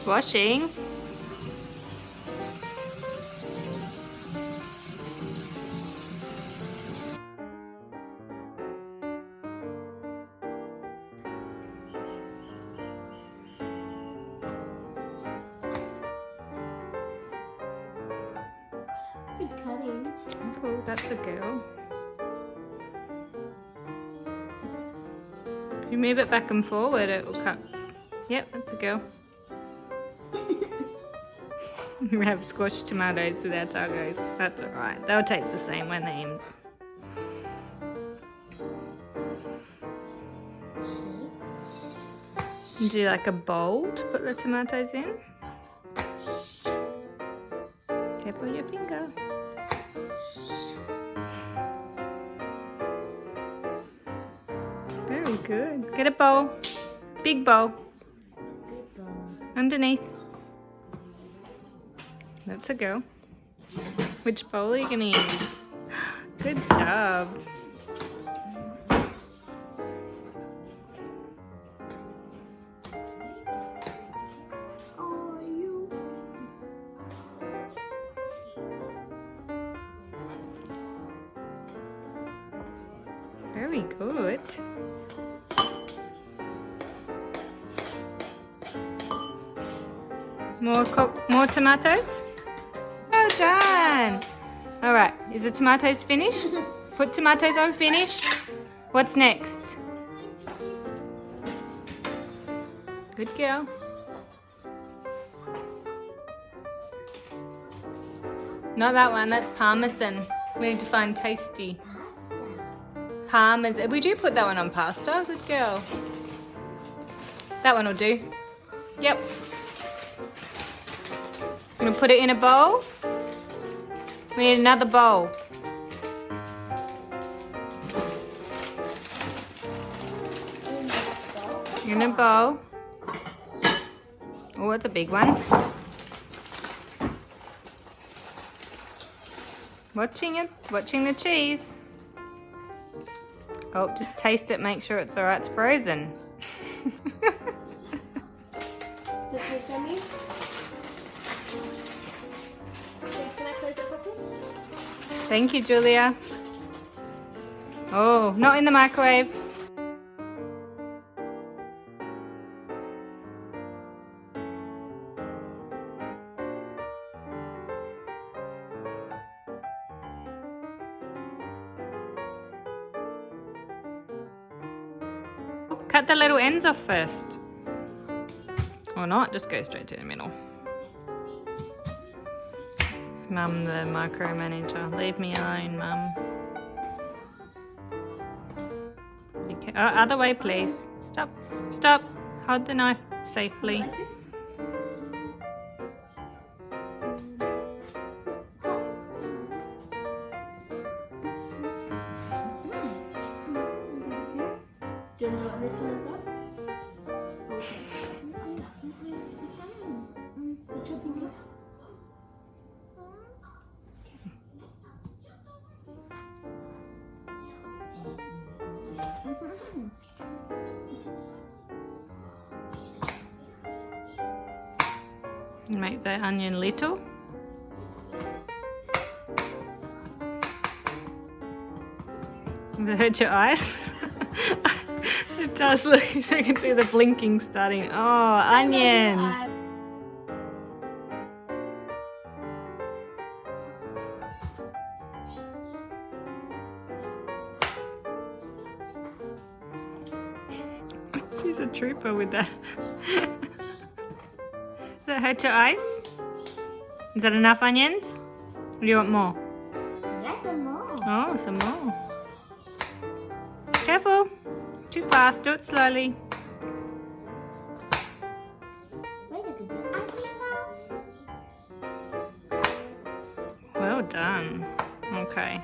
Washing. Good cutting. Oh, that's a girl. If you move it back and forward, it will cut. Yep, that's a girl. We have squashed tomatoes with our tacos. That's alright. They'll taste the same when they eat. Would you like a bowl to put the tomatoes in? Careful your finger. Very good. Get a bowl. Big bowl. Underneath. That's a go. Which bowl are you going to use? Good job. Very good. More tomatoes? Well done. All right, is the tomatoes finished? Put tomatoes on finished. What's next? Good girl. Not that one, that's parmesan. We need to find tasty. Parmesan. We do put that one on pasta. Good girl. That one will do. Yep. I'm gonna put it in a bowl. We need another bowl. In a bowl. Oh, that's a big one. Watching it, watching the cheese. Oh, just taste it, make sure it's alright. It's frozen. Does it taste yummy? Can I close it properly? Thank you, Julia. Oh, not in the microwave. Cut the little ends off first. Or not, just go straight to the middle. Mum, the micromanager. Leave me alone, Mum. Okay. Oh, other way, please. Stop. Stop. Hold the knife safely. Like this? Do you want to do it on this one as well? Okay. Put your fingers. Make the onion little. Does it hurt your eyes? It does look, you can see the blinking starting. Oh, onions. She's a trooper with that. Does that hurt your eyes? Is that enough onions? Or do you want more? That's some more. Oh, some more. Careful. Too fast. Do it slowly. Where's it good? Well done. Okay.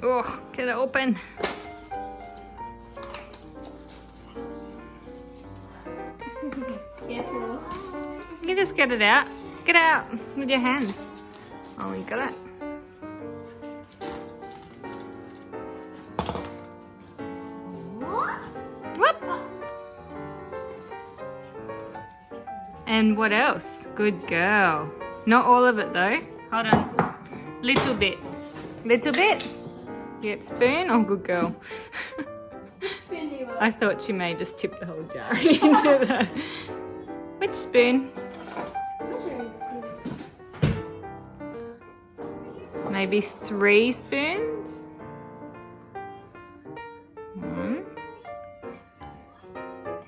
Oh, get it open. Careful. You can just get it out. Get it out with your hands. Oh, you got it. Whoop. And what else? Good girl. Not all of it though. Hold on. Little bit. Little bit. Get spoon. Oh, good girl. Which spoon do you want? I thought she may just tip the whole jar into the... Which spoon? Maybe 3 spoons? One.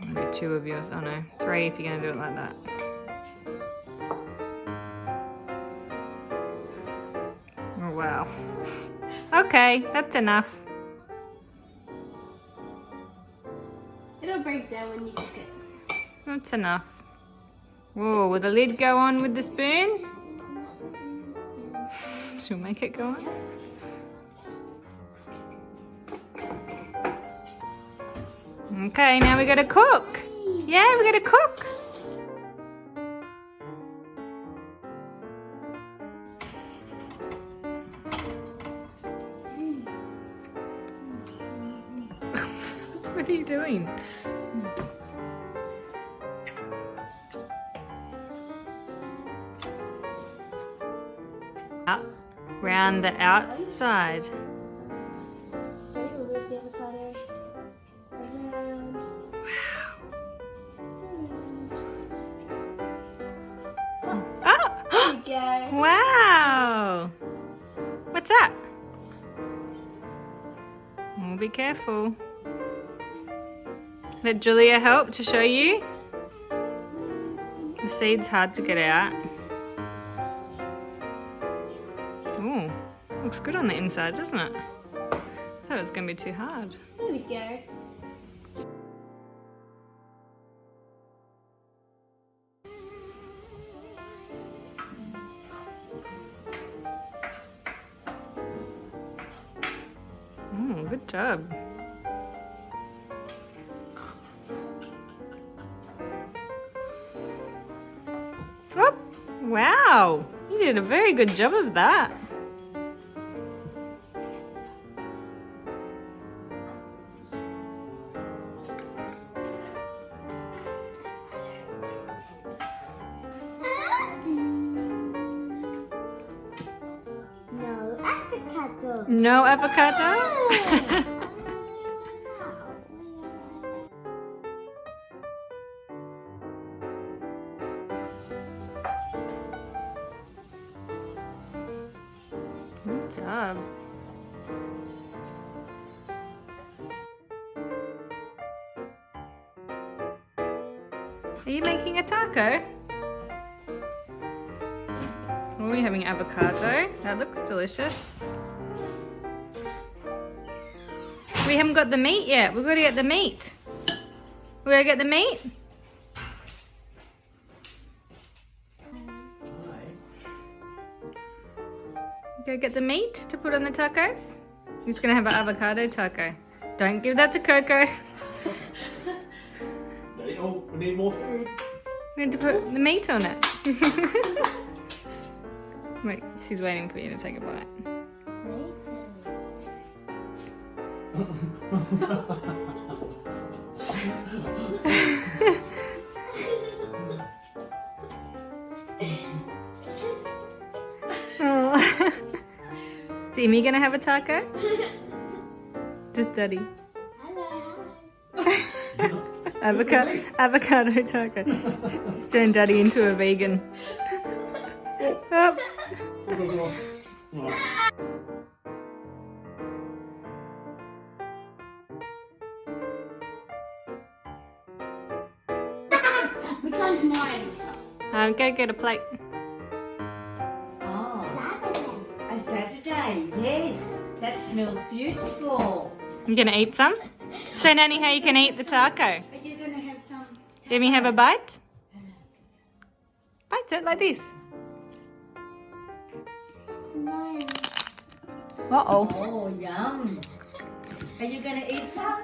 Maybe 2 of yours. Oh no, 3 if you're going to do it like that. Oh wow. Okay, that's enough. It'll break down when you cook it. That's enough. Whoa, will the lid go on with the spoon? She'll make it go on. Okay, now we gotta cook. Yeah, we gotta cook. What are you doing? Out, round the outside. Ready? We'll move the avocado around. Oh! There we go. Wow! What's that? Oh, be careful. Let Julia help to show you. The seed's hard to get out. Ooh, looks good on the inside, doesn't it? I thought it was going to be too hard. There we go. Oh, good job. Oh, wow! You did a very good job of that. No avocado. No avocado? Good job. Are you making a taco? Oh, you're having avocado. That looks delicious. We haven't got the meat yet. We've got to get the meat. We gotta get the meat? Go get the meat to put on the tacos? He's gonna have an avocado taco. Don't give that to Coco. Oh, we need more food. We need to put the meat on it. Wait, she's waiting for you to take a bite. Oh. Is Amy gonna have a taco? Just Daddy. Avocado taco. Just turned Daddy into a vegan. Oh. Which one's mine? Go get a plate. Oh, a Saturday, yes. That smells beautiful. You gonna eat some? Show Nanny how you can eat the taco. Are you going to have some? Let me have a bite. Bite it like this. Mine. Uh-oh. Oh, yum. Are you going to eat some?